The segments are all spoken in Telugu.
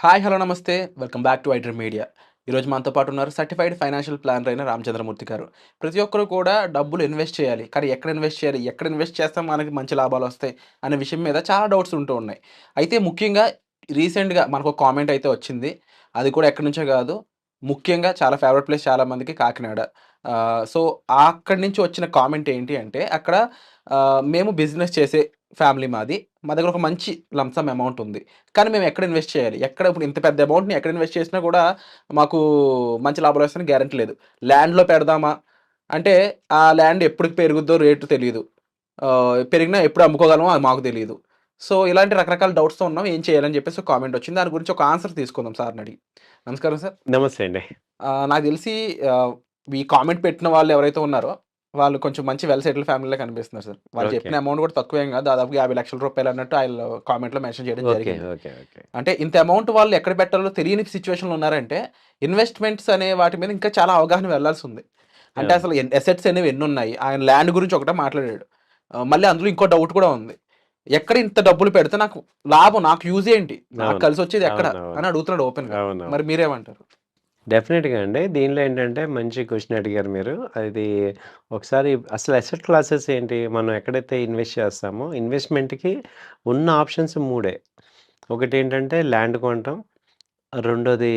హాయ్! హలో! నమస్తే. Welcome back to iDream media. ఈరోజు మనతో పాటు ఉన్నారు సర్టిఫైడ్ ఫైనాన్షియల్ ప్లానర్ అయిన రామచంద్రమూర్తి గారు. ప్రతి ఒక్కరు కూడా డబ్బులు ఇన్వెస్ట్ చేయాలి. కానీ ఎక్కడ ఇన్వెస్ట్ చేయాలి? ఎక్కడ ఇన్వెస్ట్ చేస్తే మనకి మంచి లాభాలొస్తాయి? అనే విషయం మీద చాలా డౌట్స్ ఉంటూ ఉన్నాయి. అయితే ముఖ్యంగా రీసెంట్‌గా మనకొక కామెంట్ అయితే వచ్చింది. అది కూడా ఎక్కడి నుంచో కాదు. ముఖ్యంగా చాలా ఫేవరెట్ ప్లేస్ చాలా మందికి కాకినాడ. సో, అక్కడి నుంచి వచ్చిన కామెంట్ ఏంటి అంటే అక్కడ మేము బిజినెస్ చేసే ఫ్యామిలీ మాది. మా దగ్గర ఒక మంచి లంప్ సమ్ అమౌంట్ ఉంది. కానీ మేము ఎక్కడ ఇన్వెస్ట్ చేయాలి? ఎక్కడ ఇప్పుడు ఇంత పెద్ద అమౌంట్‌ని ఎక్కడ ఇన్వెస్ట్ చేసినా కూడా మాకు మంచి లాభాలొస్తాయని గ్యారంటీ లేదు. ల్యాండ్‌లో పెడదామా? అంటే ఆ ల్యాండ్ ఎప్పటికి పెరుగుద్దో రేటు తెలీదు. పెరిగినా ఎప్పుడు అమ్ముకోగలమో అది మాకు తెలీదు. సో, ఇలాంటి రకరకాల డౌట్స్‌తో ఉన్నాం. ఏం చేయాలని చెప్పేసి ఒక కామెంట్ వచ్చింది. దాని గురించి ఒక ఆన్సర్ తీసుకుందాం సార్‌ని అడిగి. నమస్కారం సార్. నమస్తే అండి. నాకు తెలిసి ఆహ్, ఈ కామెంట్ పెట్టిన వాళ్ళు ఎవరైతే ఉన్నారో, వాళ్ళు కొంచెం మంచి వెల్ సెటిల్డ్ ఫ్యామిలీ‌లా కనిపిస్తున్నారు సార్. వాళ్ళు ఓకే. చెప్పిన అమౌంట్ కూడా తక్కువేం కాదు. దాదాపుగా రూ. 50,00,000 అన్నట్టు ఆళ్ళు కామెంట్‌లో మెన్షన్ చేయడం ఓకే. జరిగింది. ఓకే. ఓకే. అంటే ఇంత అమౌంట్ వాళ్ళు ఎక్కడ పెట్టాలో తెలియని సిట్యుయేషన్‌లో ఉన్నారంటే, ఇన్వెస్ట్‌మెంట్స్ అనే వాటి మీద ఇంకా చాలా అవగాహన వెళ్ళాల్సుంది. అంటే అవును. అసలు అసెట్స్ అనేవి ఎన్నున్నాయి? ఆయన ల్యాండ్ గురించి ఒకటే మాట్లాడాడు. మళ్ళీ అందులో ఇంకో డౌట్ కూడా ఉంది. ఎక్కడ ఇంత డబ్బులు పెడితే నాకు లాభం, నాకు యూజ్ ఏంటి? నాకు అవును. కలిసొచ్చేది ఎక్కడ? అవునవును. అని అడుగుతున్నాడు ఓపెన్‌గా. అవునవును. మరి మీరేమంటారు? డెఫినిట్‌గా అండి. దీనిలో ఏంటంటే మంచి క్వెషన్ అడిగారు మీరు. అది ఒకసారి అసలు అసెట్ క్లాసెస్ ఏంటి? మనం ఎక్కడైతే ఇన్వెస్ట్ చేస్తామో ఇన్వెస్ట్‌మెంట్‌కి ఉన్న ఆప్షన్స్ మూడే. ఒకటేంటంటే ల్యాండ్ కొనటం. రెండోది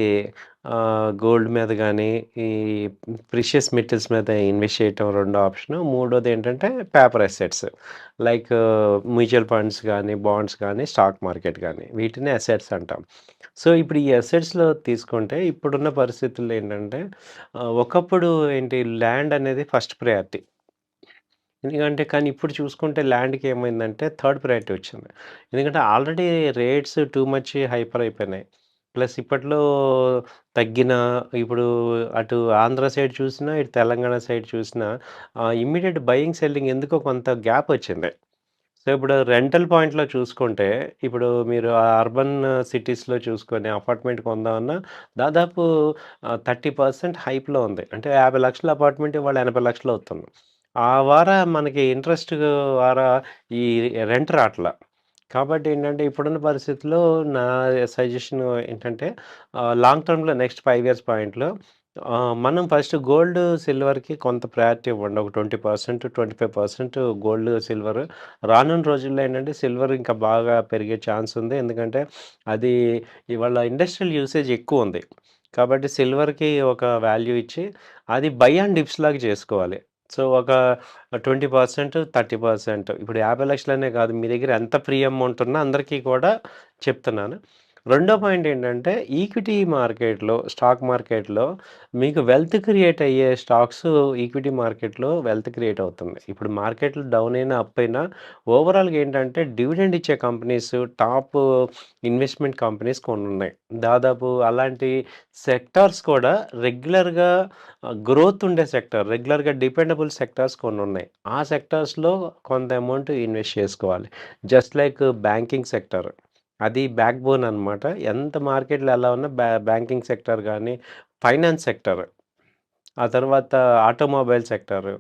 గోల్డ్ మీద గానీ, ఈ ప్రెషియస్ మెటల్స్ మీద ఇన్వెస్ట్ చేయటం రెండో ఆప్షను. మూడోదేంటంటే paper assets like mutual funds గానీ, బాండ్స్ గానీ, స్టాక్ మార్కెట్ గానీ వీటిని అసెట్స్ అంటాం. సో, ఇప్పుడు ఈ అసెట్స్‌లో తీసుకుంటే ఇప్పుడున్న పరిస్థితుల్లో ఏంటంటే ఒకప్పుడు ఏంటి ల్యాండ్ అనేది ఫస్ట్ ప్రయారిటీ. ఎందుకంటే కానీ ఇప్పుడు చూసుకుంటే ల్యాండ్‌కి ఏమైందంటే థర్డ్ ప్రయారిటీ వచ్చింది. ఎందుకంటే already rates too much hyper అయిపోయినాయి. ప్లస్ ఇప్పట్లో తగ్గిన ఇప్పుడు అటు ఆంధ్ర సైడ్ చూసినా, ఇటు తెలంగాణ సైడ్ చూసినా ఇమ్మీడియేట్ బయింగ్, సెల్లింగ్ ఎందుకో కొంత గ్యాప్ వచ్చింది. సో, ఇప్పుడు రెంటల్ పాయింట్‌లో చూసుకుంటే, ఇప్పుడు మీరు అర్బన్ సిటీస్‌లో చూసుకొని అపార్ట్‌మెంట్ కొందామన్నా దాదాపు 30% హైప్‌లో ఉంది. అంటే 50,00,000 అపార్ట్‌మెంట్ ఇవాళ 80,00,000 అవుతుంది. ఆ వార మనకి ఇంట్రెస్ట్ వారా ఈ రెంట్ రాట్ల. కాబట్టి ఏంటంటే, ఇప్పుడున్న పరిస్థితిలో నా సజెషన్ ఏంటంటే, లాంగ్ టర్మ్‌లో నెక్స్ట్ 5 ఇయర్స్ పాయింట్‌లో మనం ఫస్ట్ గోల్డ్, సిల్వర్‌కి కొంత ప్రయారిటీ ఇవ్వండి. ఒక 20%, 25% గోల్డ్, సిల్వర్. రానున్న రోజుల్లో ఏంటంటే, సిల్వర్ ఇంకా బాగా పెరిగే ఛాన్స్ ఉంది. ఎందుకంటే, అది ఇవాళ ఇండస్ట్రియల్ యూసేజ్ ఎక్కువుంది. కాబట్టి సిల్వర్‌కి ఒక వాల్యూ ఇచ్చి, అది బై అండ్ డిప్స్ లాగా చేసుకోవాలి. సో, ఒక 20%, 30% ఇప్పుడు 50,00,000 కాదు. మీ దగ్గర ఎంత ఫ్రీ అమౌంట్ ఉన్నా అందరికీ కూడా చెప్తున్నాను. రెండో పాయింట్ ఏంటంటే, ఈక్విటీ మార్కెట్‌లో, స్టాక్ మార్కెట్‌లో మీకు వెల్త్ క్రియేట్ అయ్యే స్టాక్స్ ఈక్విటీ మార్కెట్‌లో వెల్త్ క్రియేట్ అవుతుంది. ఇప్పుడు మార్కెట్‌లు డౌన్ అయినా, అప్ అయినా ఓవరాల్‌గా ఏంటంటే డివిడెండ్ ఇచ్చే కంపెనీస్, టాప్ ఇన్వెస్ట్‌మెంట్ కంపెనీస్ కొన్నున్నాయి. దాదాపు అలాంటి సెక్టార్స్ కూడా రెగ్యులర్‌గా గ్రోత్ ఉండే సెక్టార్, రెగ్యులర్‌గా డిపెండబుల్ సెక్టార్స్ కొన్నున్నాయి. ఆ సెక్టార్స్‌లో కొంత అమౌంట్ ఇన్వెస్ట్ చేసుకోవాలి. Just like banking sector. అది బ్యాక్ బోన్ అనమాట. ఎంత మార్కెట్‌లో ఎలా ఉన్నా బ్యాంకింగ్ సెక్టార్ గానీ, ఫైనాన్స్ సెక్టార్, ఆ తర్వాత ఆటోమొబైల్ సెక్టారు,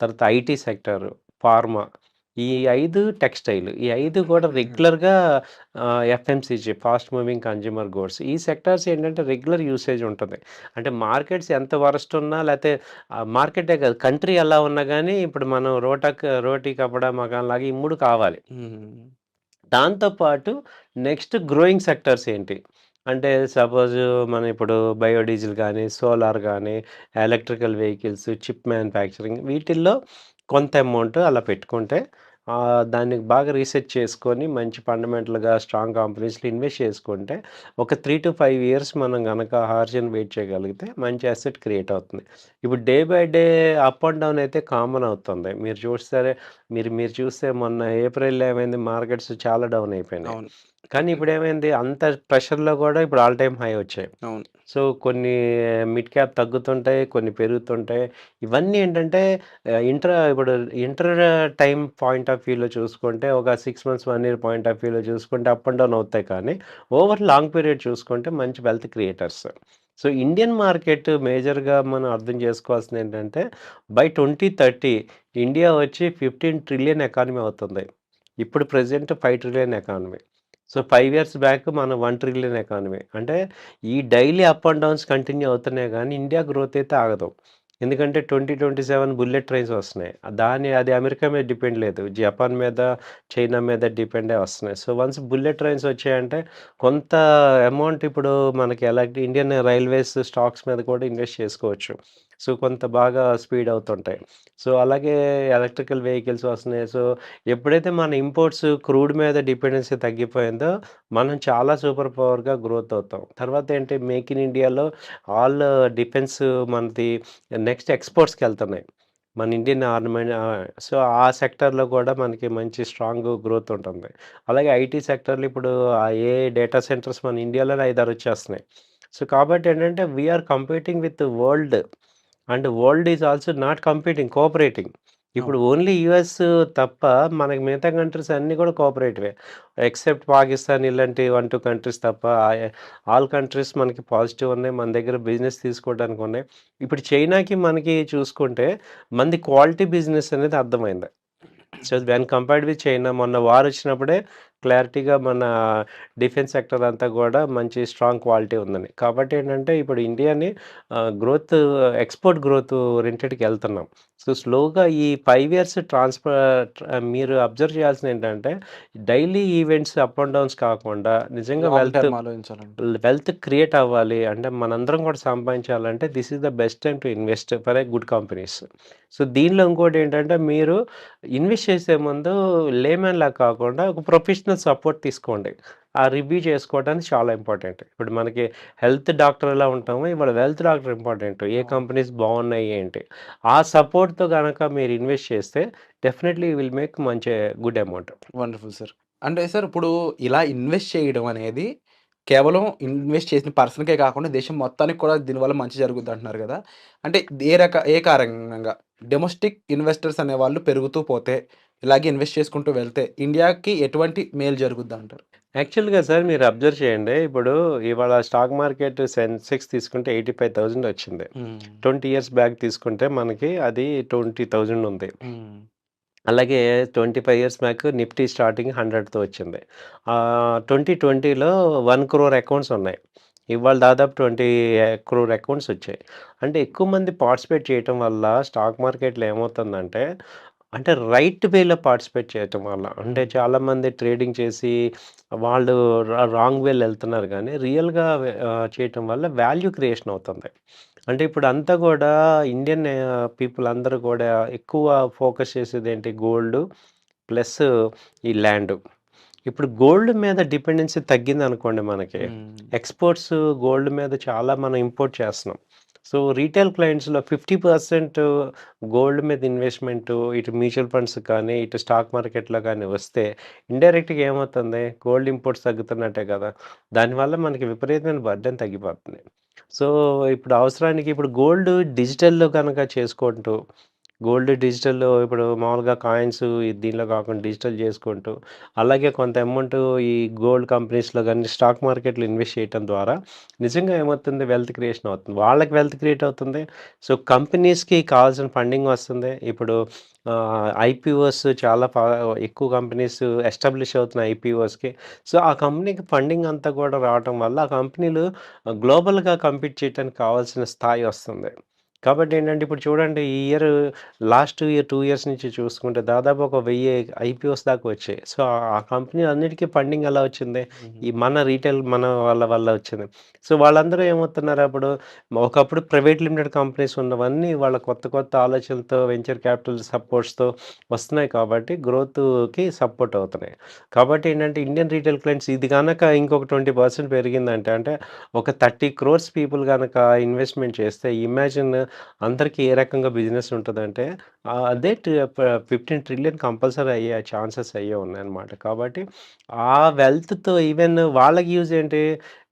తర్వాత ఐటీ సెక్టారు, ఫార్మా, ఈ 5 టెక్స్‌టైల్. ఈ 5 కూడా హుహు. రెగ్యులర్‌గా FMCG fast moving consumer goods. ఈ సెక్టార్స్ ఏంటంటే రెగ్యులర్ యూసేజ్ ఉంటది. అంటే మార్కెట్స్ ఎంత వరస్ట్ ఉన్నా లేతే మార్కెటే కాదు కంట్రీ ఎలా ఉన్నా గానీ ఇప్పుడు మనం రోటీ కపడా మకాన్ లాగా ఈ 3 కావాలి. హ్మ్. దాంతో పాటు నెక్స్ట్ గ్రోయింగ్ సెక్టార్స్ ఏంటి? అంటే సపోజ్ మనం ఇప్పుడు బయోడీజిల్ గానీ, సోలార్ గానీ, ఎలక్ట్రికల్ వెహికల్స్, చిప్ మ్యానుఫ్యాక్చరింగ్ వీటిల్లో కొంత అమౌంట్ అలా పెట్టుకుంటే దాన్ని బాగా రీసెర్చ్ చేసుకొని మంచి ఫండమెంటల్‌గా స్ట్రాంగ్ కంపెనీస్‌లో ఇన్వెస్ట్ చేసుకుంటే ఒక 3-5 ఇయర్స్ మనం గనక హార్స్ అండ్ వెయిట్ చేయగలిగితే మంచి అసెట్ క్రియేట్ అవుతుంది. ఇప్పుడు day by day up and down అయితే కామన్ అవుతుంది. మీరు చూస్తే మీరు మీరు చూస్తే మొన్న ఏప్రిల్‌లో ఏమైంది మార్కెట్స్ చాలా డౌన్ అయిపోయినాయి. అవును. కానీ ఇప్పుడేమైంది అంత ప్రెషర్‌లో గూడా ఇప్పుడు ఆల్ టైమ్ హై వచ్చాయి. అవును. సో, కొన్ని మిడ్ క్యాప్ తగ్గుతుంటాయి, కొన్ని పెరుగుతుంటాయి. ఇవన్నీ ఏంటంటే ఇప్పుడు ఇంటర్ టైమ్ పాయింట్ ఆఫ్ వ్యూలో చూసుకుంటే ఒక 6 మంత్స్, 1 ఇయర్ పాయింట్ ఆఫ్ వ్యూలో చూసుకుంటే అప్ అండ్ డౌన్ అవుతాయి కానీ, ఓవర్ లాంగ్ పీరియడ్ చూసుకుంటే మంచి wealth creators. So, Indian market మేజర్‌గా మనం అర్థం చేసుకోవాల్సిందేంటంటే బై 2030 ఇండియా వచ్చి 15 ట్రిలియన్ ఎకానమీ అవుతుంది. ఇప్పుడు present 5 trillion economy. So 5 years back మనం 1,000,000,000 ఎకానమీ. అంటే ఈ daily up and downs continue అవుతున్నాయి గానీ, ఇండియా గ్రోత్ అయితే ఆగదు. ఎందుకంటే 2027 బుల్లెట్ ట్రైన్స్ వస్తున్నాయి. అది అమెరికా మీద డిపెండ్ లేదు. జపాన్ మీద, చైనా మీద డిపెండే వస్తున్నాయి. సో వన్స్ బుల్లెట్ ట్రైన్స్ వచ్చాయంటే కొంత అమౌంట్ ఇప్పుడు మనకి ఇండియన్ రైల్వేస్ స్టాక్స్ మీద కూడా ఇన్వెస్ట్ చేసుకోవచ్చు. సో కొంత బాగా స్పీడ్ అవుతుంటాయి. సో అలాగే ఎలక్ట్రికల్ వెహికల్స్ వస్తున్నాయి. సో ఎప్పుడైతే మన ఇంపోర్ట్స్ క్రూడ్ మీద డిపెండెన్సీ తగ్గిపోయిందో, మనం చాలా సూపర్ పవర్‌గా గ్రోత్ అవుతాం. తర్వాత ఏంటి మేక్ ఇన్ ఇండియాలో ఆల్ డిఫెన్స్ మనది నెక్స్ట్ ఎక్స్‌పోర్ట్స్‌కెళ్తున్నాయి. మన ఇండియన్ సో ఆ సెక్టార్‌లో కూడా మనకి మంచి స్ట్రాంగ్ గ్రోత్ ఉంటుంది. అలాగే ఐటీ సెక్టార్‌లో ఇప్పుడు ఏఐ డేటా సెంటర్స్ మన ఇండియాలోనే 5, 6 వచ్చేస్తున్నాయి. సో కాబట్టి ఏంటంటే we are competing with world. And world is also not competing, cooperating. ఇప్పుడు అవును. ఓన్లీ యూఎస్ తప్ప మనకి మిగతా కంట్రీస్ అన్నీ కూడా కోఆపరేటివే. ఎక్సెప్ట్ పాకిస్తాన్ ఇలాంటి 1, 2 కంట్రీస్ తప్ప ఆల్ కంట్రీస్ మనకి పాజిటివ్ ఉన్నాయి. మన దగ్గర బిజినెస్ తీసుకోవడానికి ఉన్నాయి. ఇప్పుడు చైనాకి మనకి చూసుకుంటే మనది క్వాలిటీ బిజినెస్ అనేది అర్థమైంది. So when compared with China మొన్న వార్ వచ్చినప్పుడే క్లారిటీగా మన డిఫెన్స్ సెక్టర్ అంతా కూడా మంచి స్ట్రాంగ్ క్వాలిటీ ఉందని. కాబట్టి ఏంటంటే ఇప్పుడు ఇండియాని గ్రోత్ ఎక్స్‌పోర్ట్ గ్రోత్ ఓరియెంటెడ్‌కి ఎళ్తున్నాం. సో స్లోగా ఈ 5 ఇయర్స్ మీరు అబ్జర్వ్ చేయాల్సింది ఏంటంటే daily events up and downs కాకుండా నిజంగా లాంగ్ టర్మ్ ఆలోచించాలండి. వెల్త్ క్రియేట్ అవ్వాలి. అంటే మనందరం కూడా సంపాదించాలంటే this is the best time to invest for a good companies. So దీనిలో ఇంకోటేంటంటే మీరు ఇన్వెస్ట్ చేసే ముందు లేమన్‌లా కాకుండా ఒక ప్రొఫెషనల్ సపోర్ట్ తీసుకోండి. ఆ రివ్యూ చేసుకోవడానికి చాలా ఇంపార్టెంట్. ఇప్పుడు మనకి హెల్త్ డాక్టర్ ఎలా ఉంటామో ఇవాళ వెల్త్ డాక్టర్ ఇంపార్టెంట్. ఏ అవును. కంపెనీస్ బాగున్నాయి ఏంటి? ఆ సపోర్ట్‌తో గనక మీరు ఇన్వెస్ట్ చేస్తే డెఫినైట్‌లీ యూ విల్ మేక్ మంచి గుడ్ అమౌంట్. Wonderful sir. అంటే సార్ ఇప్పుడు ఇలా ఇన్వెస్ట్ చేయడం అనేది కేవలం ఇన్వెస్ట్ చేసిన పర్సన్‌కే కాకుండా దేశం మొత్తానికి కూడా దీనివల్ల మంచి జరుగుద్దంటున్నారు గదా! అంటే ఏ కారణంగా డొమెస్టిక్ ఇన్వెస్టర్స్ అనేవాళ్ళు పెరుగుతూ పోతే, ఇలాగే ఇన్వెస్ట్ చేసుకుంటూ వెళ్తే ఇండియాకి ఎటువంటి మేలు జరుగుద్దంటారు? యాక్చువల్‌గా సార్ మీరు అబ్జర్వ్ చేయండి. ఇప్పుడు ఇవాళ స్టాక్ మార్కెట్ సెన్సెక్స్ తీసుకుంటే 85,000 వచ్చింది. హ్మ్. 20 ఇయర్స్ బ్యాక్ తీసుకుంటే మనకి అది 20,000 ఉంది. హ్మ్. అలాగే 25 ఇయర్స్ బ్యాక్ నిఫ్టీ స్టార్టింగ్ 100తో వచ్చింది. 2020లో 1,00,00,000 అకౌంట్స్ ఉన్నాయి. ఇవాళ దాదాపు 20,00,00,000 అకౌంట్స్ వచ్చాయి. అంటే ఎక్కువ మంది పార్టిసిపేట్ చేయటం వల్ల స్టాక్ మార్కెట్‌లో ఏమవుతుందంటే, అంటే రైట్ వేలో పార్టిసిపేట్ చేయటం వల్ల. అంటే హ్మ్. చాలామంది ట్రేడింగ్ చేసి వాళ్ళు రాంగ్ వేలో ఎళ్తున్నారు గానీ రియల్‌గా చేయటం వల్ల వాల్యూ క్రియేషన్ అవుతుంది. అంటే ఇప్పుడంతా గూడా ఇండియన్ పీపుల్ అందరూ గూడా ఎక్కువ ఫోకస్ చేసేదేంటి గోల్డు ప్లస్ ఈ ల్యాండు. ఇప్పుడు గోల్డ్ మీద డిపెండెన్సీ తగ్గిందనుకోండి మనకి. హ్మ్. ఎక్స్‌పోర్ట్స్ గోల్డ్ మీద చాలా మనం ఇంపోర్ట్ చేస్తున్నాం. సో, రీటైల్ క్లయింట్స్‌లో 50% గోల్డ్ మీద ఇన్వెస్ట్‌మెంటు ఇటు మ్యూచువల్ ఫండ్స్ కానీ, ఇటు స్టాక్ మార్కెట్‌లో గానీ వస్తే ఇండైరెక్ట్‌గా ఏమవుతుంది? గోల్డ్ ఇంపోర్ట్స్ తగ్గుతున్నట్టే కదా! దానివల్ల మనకి విపరీతమైన బర్డెన్ తగ్గిపోతుంది. సో, ఇప్పుడు అవసరానికి ఇప్పుడు గోల్డ్ డిజిటల్‌లో గనక చేసుకుంటూ గోల్డ్ డిజిటల్‌లో ఇప్పుడు మామూలుగా కాయిన్స్ దీనిలో కాకుండా డిజిటల్ చేసుకుంటూ, అలాగే కొంత అమౌంట్ ఈ గోల్డ్ కంపెనీస్‌లో గాని, స్టాక్ మార్కెట్‌లో ఇన్వెస్ట్ చేయటం ద్వారా నిజంగా ఏమవుతుంది వెల్త్ క్రియేషన్ అవుతుంది. వాళ్ళకి వెల్త్ క్రియేట్ అవుతుంది. సో, కంపెనీస్‌కి కావాల్సిన ఫండింగ్ వస్తుంది. ఇప్పుడు ఐపీఓస్ చాలా ఎక్కువ కంపెనీస్ ఎస్టాబ్లిష్ అవుతున్నాయి ఐపీఓస్‌కి. సో, ఆ కంపెనీకి ఫండింగ్ అంతా కూడా రావటం వల్ల ఆ కంపెనీలు గ్లోబల్‌గా కంపీట్ చేయటానికి కావాల్సిన స్థాయి వస్తుంది. కాబట్టి ఏంటంటే ఇప్పుడు చూడండి ఈ లాస్ట్ ఇయర్ 2 ఇయర్స్ నుంచి చూసుకుంటే దాదాపు ఒక 1000 ఐపీఓస్ దాకా వచ్చాయి. సో, ఆ కంపెనీలన్నిటికి ఫండింగ్ ఎలా వచ్చింది? హుహు. ఈ మన రీటైల్ మన వాళ్ళ వల్ల వచ్చింది. సో, వాళ్ళందరూ ఏమవుతున్నారు అప్పుడు ఒకప్పుడు ప్రైవేట్ లిమిటెడ్ కంపెనీస్ ఉన్నవన్నీ వాళ్ళ కొత్త కొత్త ఆలోచనలతో వెంచర్ క్యాపిటల్ సపోర్ట్స్‌తో వస్తున్నాయి కాబట్టి గ్రోత్‌కి సపోర్ట్ అవుతున్నాయి. కాబట్టి ఏంటంటే ఇండియన్ రీటైల్ క్లయింట్స్ ఇది గనక ఇంకొక 20% పెరిగిందంటే అంటే ఒక 30,00,00,000 పీపుల్ గనక ఇన్వెస్ట్‌మెంట్ చేస్తే ఇమాజిన్ అందరికి ఏ రకంగా బిజినెస్ ఉంటదంటే అదే 15,000,000,000,000 కంపల్సరీ అయ్యే ఛాన్సెస్ అయ్యే ఉన్నాయన్నమాట. కాబట్టి ఆ వెల్త్‌తో ఈవెన్ వాళ్ళకి యూజ్ ఏంటి?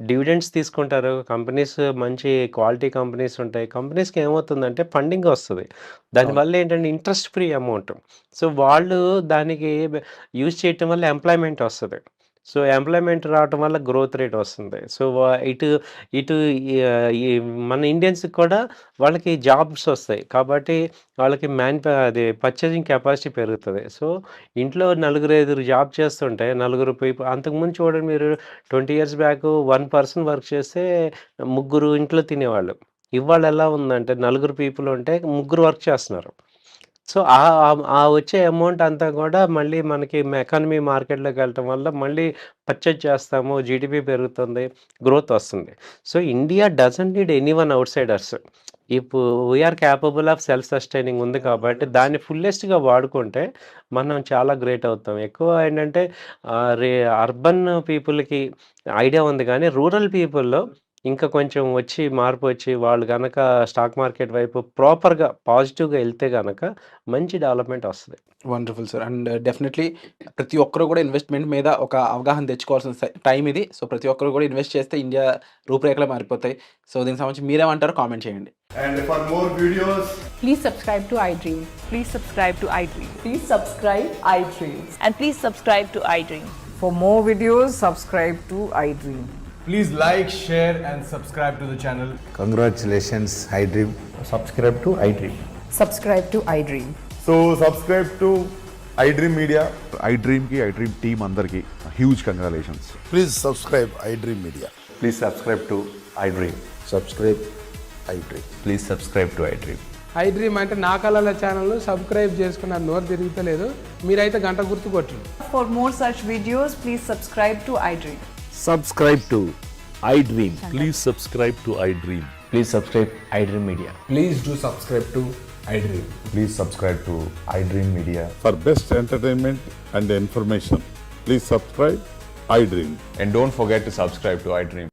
డివిడెండ్స్ తీసుకుంటారు. కంపెనీస్ మంచి క్వాలిటీ కంపెనీస్ ఉంటాయి. కంపెనీస్‌కి ఏమవుతుందంటే ఫండింగ్ వస్తది. అవును. దానివల్ల ఏంటంటే ఇంట్రెస్ట్ ఫ్రీ అమౌంట్. సో, వాళ్ళు దానికి యూజ్ చేయటం వల్ల ఎంప్లాయ్‌మెంట్ వస్తది. సో, ఎంప్లాయ్‌మెంట్ రావటం వల్ల గ్రోత్ రేట్ వస్తుంది. సో, ఇటు ఇటు ఈ మన ఇండియన్స్‌కి కూడా వాళ్ళకి జాబ్స్ వస్తాయి. కాబట్టి వాళ్ళకి అది పర్చేసింగ్ కెపాసిటీ పెరుగుతది. సో, ఇంట్లో నలుగురు, ఐదుగురు జాబ్ చేస్తుంటే నలుగురు అంతకుముందు చూడండి మీరు 20 years back one person work చేస్తే ముగ్గురు ఇంట్లో తినేవాళ్ళు. ఇవాళ ఎలా ఉందంటే నలుగురు పీపుల్ ఉంటే ముగ్గురు వర్క్ చేస్తున్నారు. సో, ఆ వచ్చే అమౌంట్ అంతా కూడా మళ్ళీ మనకి ఎకానమీ మార్కెట్‌లోకెళ్ళటం వల్ల మళ్ళీ పర్చేజ్ చేస్తాము. జీడీపీ పెరుగుతుంది. గ్రోత్ వస్తుంది. So, India doesn't need anyone outsiders. ఇప్పుడు we are capable of self sustaining ఉంది కాబట్టి దాన్ని ఫుల్లెస్ట్‌గా వాడుకుంటే మనం చాలా గ్రేట్ అవుతాం. ఎక్కువ ఏంటంటే అర్బన్ పీపుల్‌కి ఐడియా ఉంది కానీ రూరల్ పీపుల్‌లో ఇంకా కొంచెం మార్పు వచ్చి వాళ్ళు గనక స్టాక్ మార్కెట్ వైపు ప్రాపర్‌గా పాజిటివ్‌గా ఎళ్తే గనక మంచి డెవలప్‌మెంట్ వస్తది. Wonderful sir. అండ్ డెఫినెట్‌లీ ప్రతి ఒక్కరు కూడా ఇన్వెస్ట్‌మెంట్ మీద ఒక అవగాహన తెచ్చుకోవాల్సిన టైం ఇది. సో, ప్రతి ఒక్కరు కూడా ఇన్వెస్ట్ చేస్తే ఇండియా రూపురేఖలే మారిపోతాయి. సో, దీనికి సంబంధించి మీరేమంటారో కామెంట్ చేయండి. And for more videos, Please subscribe to iDream. Please subscribe to iDream. Please subscribe iDream. And please subscribe to iDream. For more videos, subscribe to iDream. please like, share, and subscribe to the channel. Congratulations, iDream. Subscribe to iDream. Subscribe to iDream. So subscribe to iDream Media. iDream की iDream team अंदर की huge congratulations. Please subscribe iDream Media. Please subscribe to iDream. Subscribe iDream. Please subscribe to iDream. iDream అంటే నా కళల ఛానల్ సబ్స్క్రైబ్ చేసుకున్నారు, నోరు తిరుగుతలేదు. మీరైతే గంట గుర్తు కొట్టండి. For more such videos, please subscribe to iDream. Subscribe to iDream. Please subscribe to iDream. Please subscribe iDream Media. Please do subscribe to iDream. Please subscribe to iDream Media. For best entertainment and information, please subscribe iDream. And don't forget to subscribe to iDream.